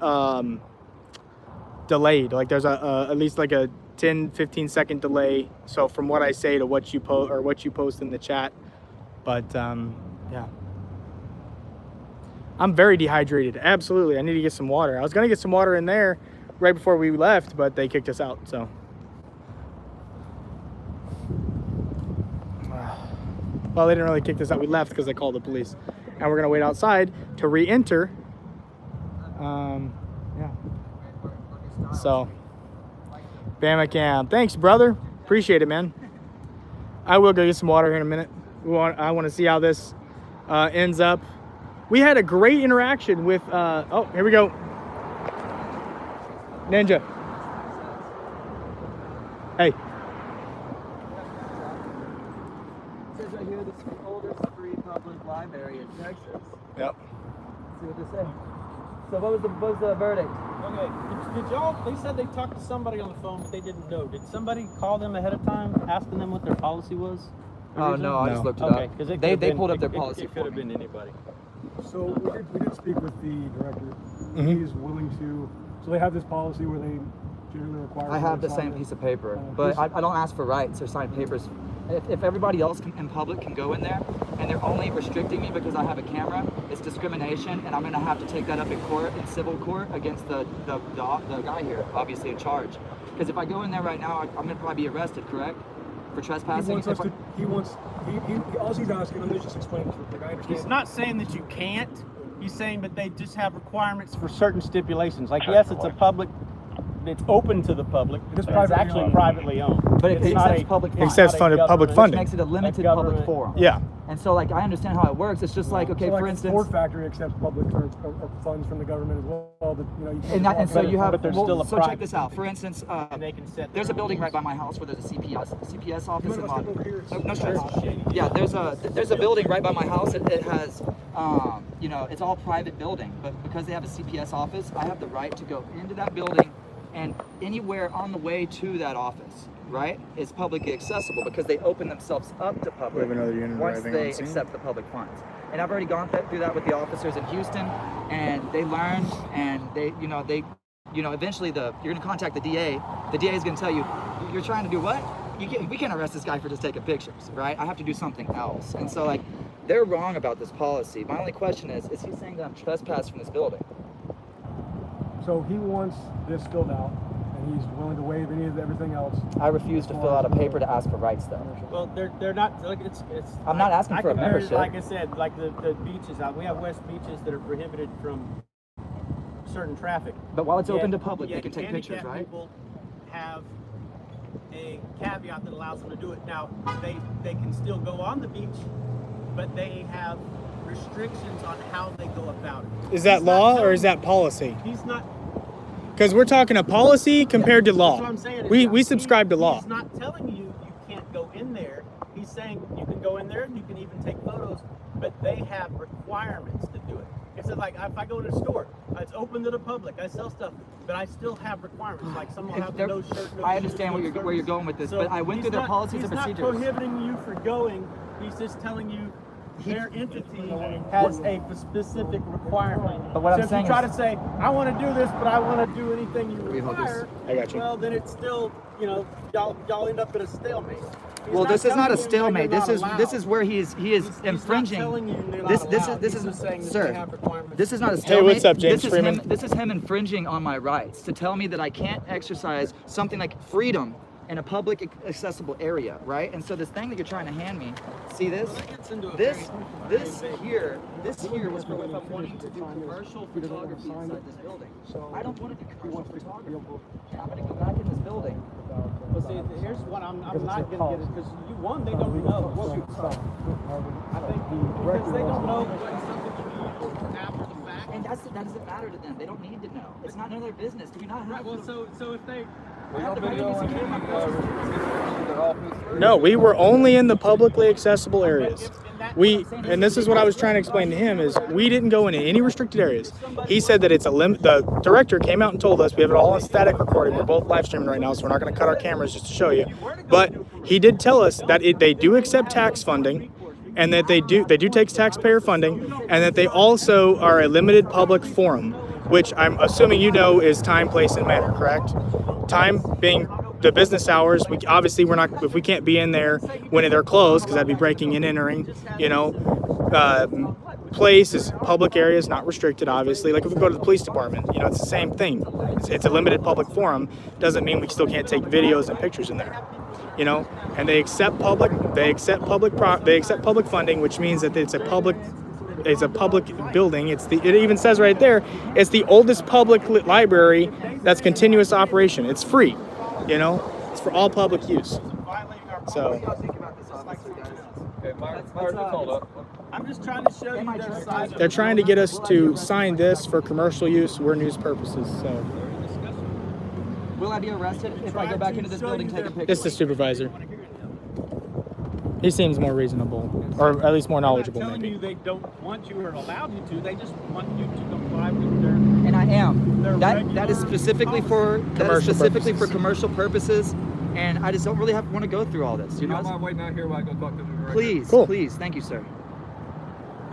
delayed. Like there's at least like a 10-15 second delay. So from what I say to what you post or what you post in the chat. But yeah. I'm very dehydrated. Absolutely. I need to get some water. I was gonna get some water in there right before we left, but they kicked us out, so. Well, they didn't really kick us out. We left because they called the police. And we're gonna wait outside to re-enter. Yeah. So, Bama Cam. Thanks, brother. Appreciate it, man. I will go get some water here in a minute. I want to see how this ends up. We had a great interaction with, oh, here we go. Ninja. Hey. It says right here, this is the oldest free public library in Texas. Yep. Let's see what they say. So what was the verdict? Okay, did y'all, they said they talked to somebody on the phone, but they didn't know. Did somebody call them ahead of time, asking them what their policy was? Oh, no, I just looked it Okay, up. because They pulled up their policy It for could have me. been anybody. So we did speak with the director. Mhm. He is willing to. So they have this policy where they generally require. I have the somebody same to piece of paper, sign but it. I don't ask for rights or sign papers. If everybody else in public can go in there and they're only restricting me because I have a camera, it's discrimination, and I'm going to have to take that up in court, in civil court, against the guy here, obviously in charge. Because if I go in there right now, I'm going to probably be arrested, correct? For trespassing? He wants us to. All he's asking. I'm just explaining this real quick. I understand. He's not saying that you can't. He's saying that they just have requirements for certain stipulations. Like, yes, it's a public it's open to the public. It is but it's privately actually owned. privately owned. But it It's not accepts a- public it's funds. Accepts not a funded public government- funding. Which makes it a limited government- public forum. Yeah. And so, like, I understand how it works. It's just like, okay, So, like, for the instance, Ford factory accepts public or funds from the government as well. But, you know, you can't and, that, and walk so in you have. but there's well, still a so check private this out. thing. For instance, And they can set there's a their building rules. right by my house where there's a CPS office. You And might as well step over here. no stress. Yeah, there's a building right by my house. It has, you know, it's all private building, but because they have a CPS office, I have the right to go into that building, and anywhere on the way to that office, right, is publicly accessible because they open themselves up to public We have another unit once arriving they on scene. accept the public funds. And I've already gone through that with the officers in Houston, and they learned, and they eventually you're gonna contact the DA. The DA is gonna tell you, you're trying to do what? We can't arrest this guy for just taking pictures, right? I have to do something else. And so, like, they're wrong about this policy. My only question is he saying that I'm trespassed from this building? So he wants this filled out, and he's willing to waive everything else. I refuse to fill out a paper to ask for rights, though. Well, they're not like it's. I'm not asking for a compare, membership. Like I said, like the beaches out. We have west beaches that are prohibited from certain traffic. But while it's open to Yet- public, they yet can take pictures, handicapped right? People have a caveat that allows them to do it. Now, they can still go on the beach, but they have restrictions on how they go about it. Is that He's not law or telling is that policy? He's not. Because we're talking a policy compared to That's law. what I'm saying. We subscribe to law. He's not telling you can't go in there. He's saying you can go in there and you can even take photos, but they have requirements to do it. It's like if I go to a store, it's open to the public. I sell stuff, but I still have requirements. Like some will If have they're- no shirt. No I shoes, understand no where you're service. going with this, So but I went he's through their not- policies and procedures. He's not prohibiting you for going. He's just telling you He- their entity has a specific requirement. But what I'm so saying if you try is- to say, I want to do this, but I want to do anything you me hold this. require, I got you. well, then it's still, y'all end up at a stalemate. He's Well, this is not a telling you that stalemate. you're This not is allowed. this is where he is He's infringing. not telling you they're not This allowed. is He's just saying that sir. they have requirements. This is not a Hey, stalemate. what's up, James this is Freeman? This is him infringing on my rights to tell me that I can't exercise something like freedom in a public accessible area, right? And so this thing that you're trying to hand me, see this? Well, that gets into a This very- here was for if I'm wanting to do commercial photography inside this building. I don't want to do commercial photography. And I'm going to go back in this building. Well, see, here's what I'm not going to get it because they don't know what you I think because they don't know what something can be used after the fact. And that doesn't matter to them. They don't need to know. It's not none of their business. Do we not Right. have Well, so if they No, we were only in the publicly accessible areas. And this is what I was trying to explain to him, is we didn't go into any restricted areas. He said that it's a limit. The director came out and told us, we have it all on static recording. We're both live streaming right now, so we're not going to cut our cameras just to show you. But he did tell us that they do accept tax funding, and that they do take taxpayer funding, and that they also are a limited public forum, which I'm assuming you know is time, place, and manner, correct? Time being the business hours. We're not, if we can't be in there when they're closed, because that'd be breaking and entering, place is public areas, not restricted, obviously. Like if we go to the police department, it's the same thing. It's a limited public forum. Doesn't mean we still can't take videos and pictures in there. And they accept public funding, which means that it's a public building. It even says right there, it's the oldest public library that's continuous operation. It's free, it's for all public use. So I'm just trying to show you their side of they're trying to get us to sign this for commercial use. We're news purposes. So Will I be arrested if I go back into this building taking pictures? this is the supervisor. He seems more reasonable, or at least more knowledgeable, telling maybe. you they don't want you or allow you to. They just want you to comply with their. And I am. They're That is specifically for Commercial purposes. commercial purposes, and I just don't really want to go through all this. You don't mind waiting out here while I go talk to the director? Please, Cool. please, thank you, sir.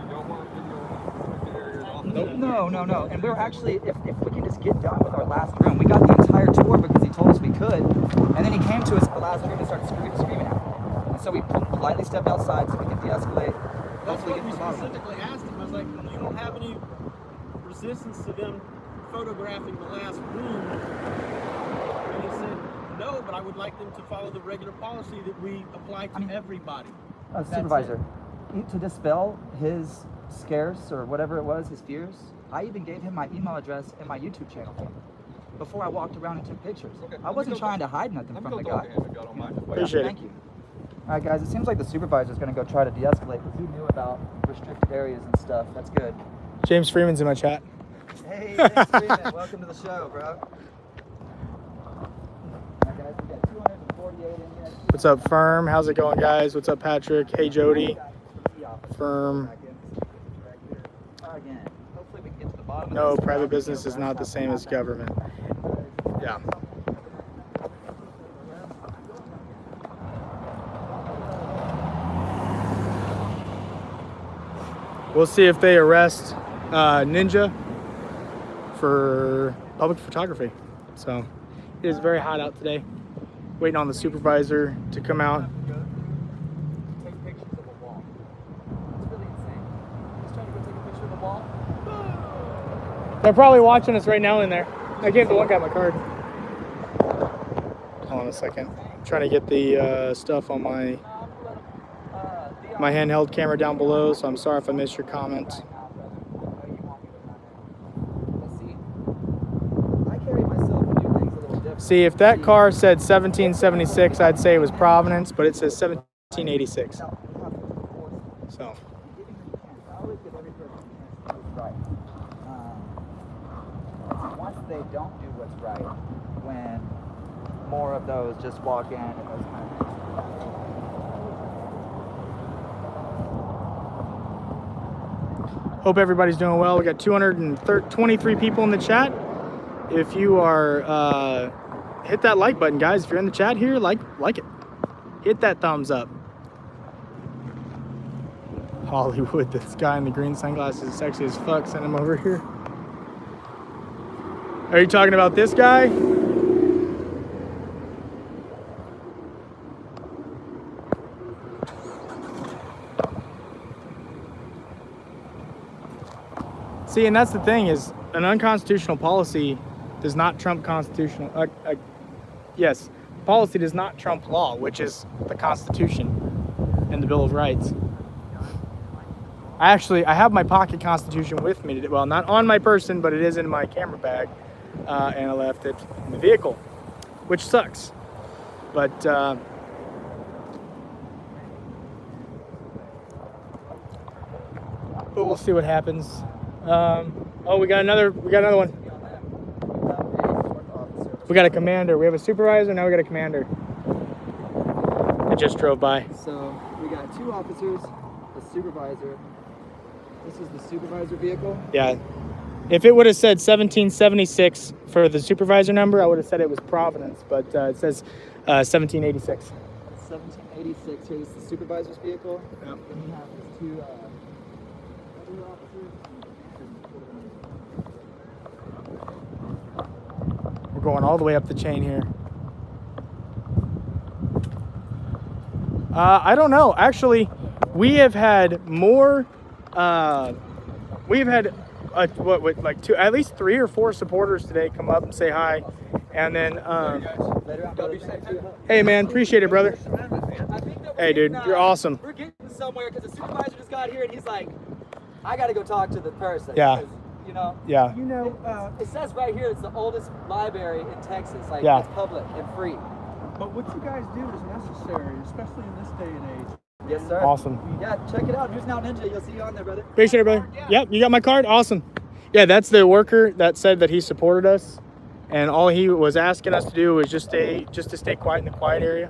You don't want to area off? No. And we're actually, if we can just get done with our last room, we got the entire tour because he told us we could, and then he came to us at the last room and started screaming at me. And so we politely stepped outside so we could de-escalate. That's Hopefully what get we to the bottom of it. specifically asked him. I was like, you don't have any resistance to them photographing the last room? And he said, no, but I would like them to follow the regular policy that we apply to everybody. That's Supervisor, to dispel his scares or whatever it was, his fears, I even gave him my email address and my YouTube channel. before I walked around and took pictures. Okay, I wasn't trying to hide nothing Let me from go the talk guy. to him if y'all don't mind. Appreciate it. Thank you. All right, guys. It seems like the supervisor's going to go try to de-escalate because he knew about restricted areas and stuff. That's good. James Freeman's in my chat. Hey, thanks, Freeman. Welcome to the show, bro. All right, guys. We got 248 in here. What's up, Firm? How's it going, guys? What's up, Patrick? Hey, Jody. Firm. Again. Hopefully we can get to the bottom of No, this. private business is not the same as government. Yeah. We'll see if they arrest Ninja for public photography. So it is very hot out today. Waiting on the supervisor to come out. Take pictures of a wall. It's really insane. He's trying to go take a picture of the wall. They're probably watching us right now in there. I gave the one guy my card. Hold on a second. I'm trying to get the stuff on my handheld camera down below, so I'm sorry if I missed your comment. Let's see. I carry myself and do things a little different. See, if that car said 1776, I'd say it was Providence, but it says 1786. So. I always give every person a chance to do what's right. Once they don't do what's right, when more of those just walk in and those kind of things. Hope everybody's doing well. We got 223 people in the chat. If you are, hit that like button, guys. If you're in the chat here, like it. Hit that thumbs up. Hollywood, this guy in the green sunglasses is sexy as fuck. Send him over here. Are you talking about this guy? See, and that's the thing is an unconstitutional policy does not trump constitutional. Yes, policy does not trump law, which is the Constitution and the Bill of Rights. I have my pocket Constitution with me today. Well, not on my person, but it is in my camera bag, and I left it in the vehicle, which sucks. But we'll see what happens. Oh, we got another one. We got a commander. We have a supervisor. Now we got a commander. I just drove by. So we got two officers, a supervisor. This is the supervisor vehicle. Yeah. If it would have said 1776 for the supervisor number, I would have said it was Providence, but it says 1786. 1786. Here, this is the supervisor's vehicle. Yep. Then we have these two other officers. We're going all the way up the chain here. I don't know. Actually, we have had more. We've had at least 3 or 4 supporters today come up and say hi, and then hey man, appreciate it, brother. Hey dude, you're awesome. We're getting somewhere because the supervisor just got here and he's like, I got to go talk to the person. Yeah. 'Cause, you know. Yeah. You know, It says right here it's the oldest library in Texas. Like Yeah. it's public and free. but what you guys do is necessary, especially in this day and age. Yes, sir. Awesome. Yeah, check it out. Who's Now Ninja? You'll see you on there, brother. Appreciate it, brother. Yep, you got my card. Awesome. Yeah, that's the worker that said that he supported us, and all he was asking us to do was just to stay quiet in the quiet area,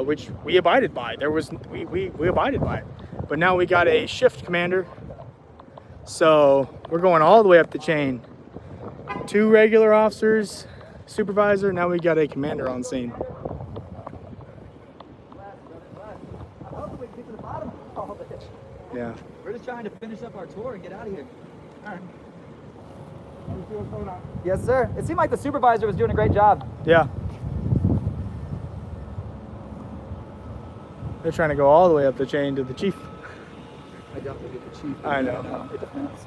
which we abided by. We abided by it, but now we got a shift commander, so we're going all the way up the chain. 2 regular officers, supervisor. Now we got a commander on scene. I hope we can get to the bottom of all this. Yeah. We're just trying to finish up our tour and get out of here. All right. Let me see what's going on. Yes, sir. It seemed like the supervisor was doing a great job. Yeah. They're trying to go all the way up the chain to the chief. I definitely get the chief. I know. It depends.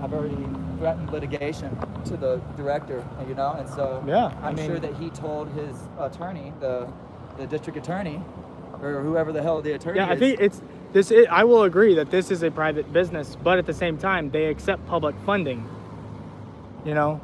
I've already threatened litigation to the director, you know, and so Yeah, I'm sure that he told his attorney, the district attorney, or whoever the hell the attorney Yeah, is. I think I will agree that this is a private business, but at the same time, they accept public funding. You know,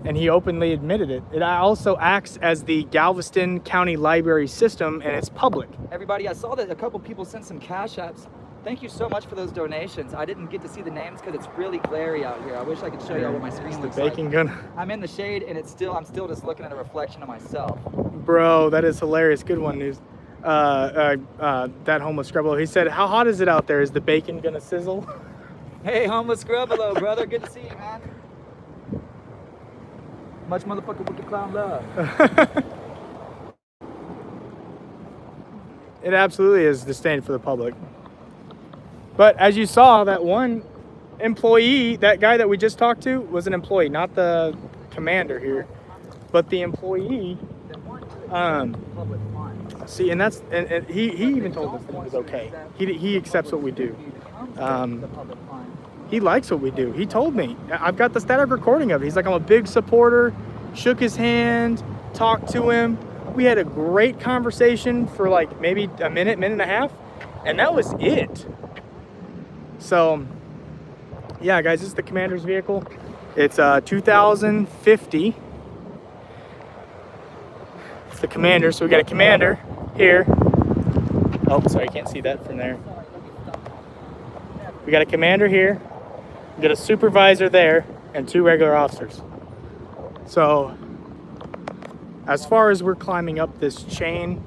and he openly admitted it. It also acts as the Galveston County Library system, and it's public. Everybody, I saw that a couple people sent some cash apps. Thank you so much for those donations. I didn't get to see the names because it's really glary out here. I wish I could show y'all what my screen It's looks the like. bacon gun. I'm in the shade and I'm still just looking at a reflection of myself. Bro, that is hilarious. Good one, news. That homeless scrubbo, he said, how hot is it out there? Is the bacon gonna sizzle? Hey, homeless scrubbo, brother. Good to see you, man. Much motherfucking wicked clown love. It absolutely is disdain for the public. But as you saw, that one employee, that guy that we just talked to, was an employee, not the commander here, but the employee. See, and that's and he even told us that it was okay. He accepts what we do. He likes what we do. He told me. I've got the static recording of it. He's like, I'm a big supporter. Shook his hand, talked to him. We had a great conversation for like maybe a minute and a half, and that was it. So, yeah, guys, this is the commander's vehicle. It's 2050. It's the commander, so we got a commander here. Oh, sorry, you can't see that from there. We got a commander here. We got a supervisor there, and 2 regular officers. So, as far as we're climbing up this chain,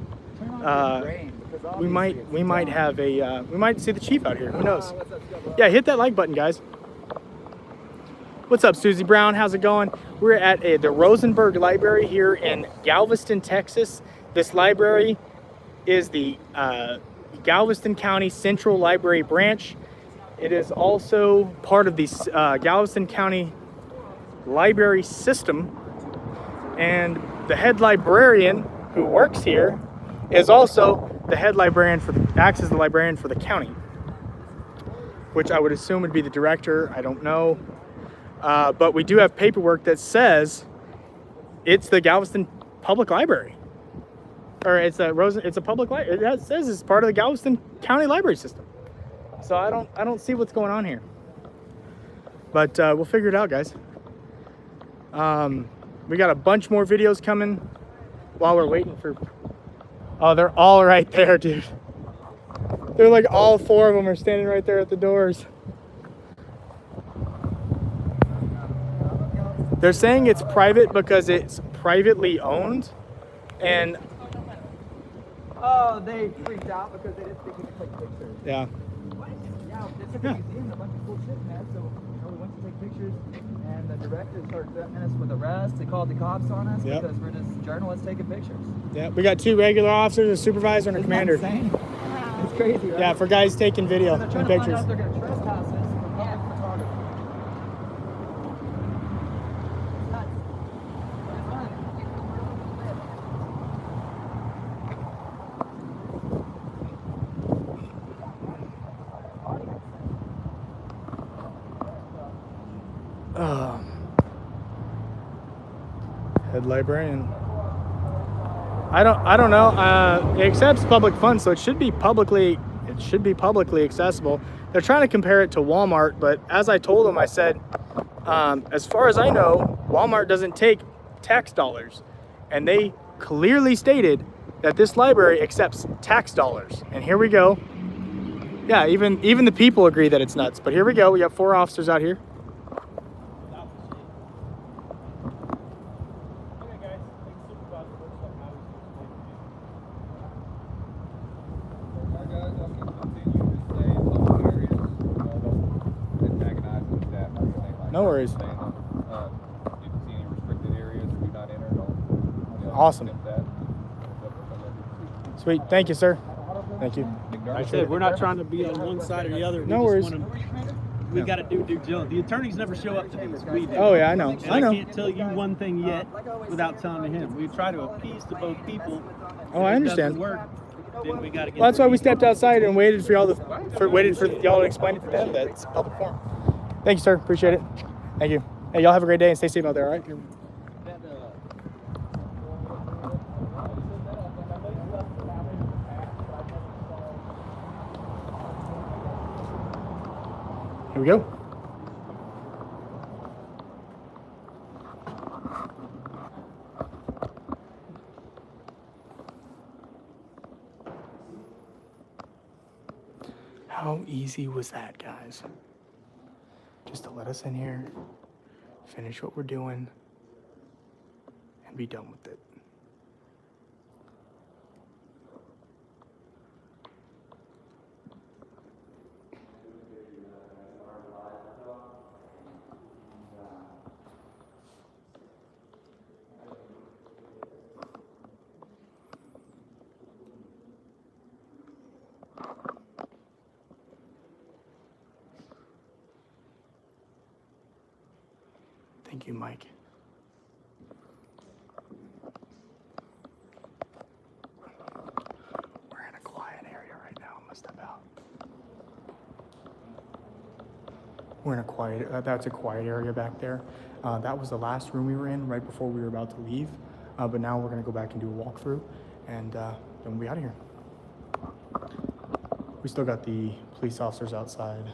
we might have a we might see the chief out here. Who knows? Yeah, hit that like button, guys. What's up, Susie Brown? How's it going? We're at the Rosenberg Library here in Galveston, Texas. This library is the Galveston County Central Library Branch. It is also part of the Galveston County Library System, and the head librarian who works here is also the head librarian acts as the librarian for the county, which I would assume would be the director. I don't know, but we do have paperwork that says it's the Galveston Public Library, or it's a public library. It says it's part of the Galveston County Library System. So I don't see what's going on here, but we'll figure it out, guys. We got a bunch more videos coming while we're waiting for. Oh, they're all right there, dude. They're like all 4 of them are standing right there at the doors. They're saying it's private because it's privately owned, and Oh, they freaked out because they didn't think we could take pictures. yeah. Yeah, it's like a museum, a bunch of cool shit, man. So we went to take pictures, and the director started threatening us with arrest. They called the cops on us Yep. because we're just journalists taking pictures. Yeah, we got 2 regular officers, a supervisor, and a Isn't that commander. insane? It's crazy, right? Yeah, for guys taking video They're trying and to find pictures. out if they're going to trespass us for public photography. Head librarian. I don't know. It accepts public funds, so it should be publicly accessible. They're trying to compare it to Walmart, but as I told them, I said, as far as I know, Walmart doesn't take tax dollars, and they clearly stated that this library accepts tax dollars. And here we go. Yeah, even the people agree that it's nuts. But here we go. We got 4 officers out here. No worries. Awesome. Sweet. Thank you, sir. Thank you. Like I said, we're not trying to be on one side or the other. No worries. We got to do due diligence. The attorneys never show up to things we do. Oh yeah, I know. And I know. can't tell you one thing yet without telling him. We try to appease to both people. Oh, I If it understand. doesn't work, then we got to get. Well, that's why we stepped outside and waited for y'all to explain it to them that it's public forum. Thank you, sir. Appreciate it. Thank you. Hey, y'all have a great day and stay safe out there. All right. Here we go. How easy was that, guys? Just to let us in here, finish what we're doing, and be done with it. Thank you, Mike. We're in a quiet area right now. I'm gonna step out. We're in a quiet, that's a quiet area back there. That was the last room we were in right before we were about to leave. But now we're gonna go back and do a walkthrough, and then we'll be out of here. We still got the police officers outside.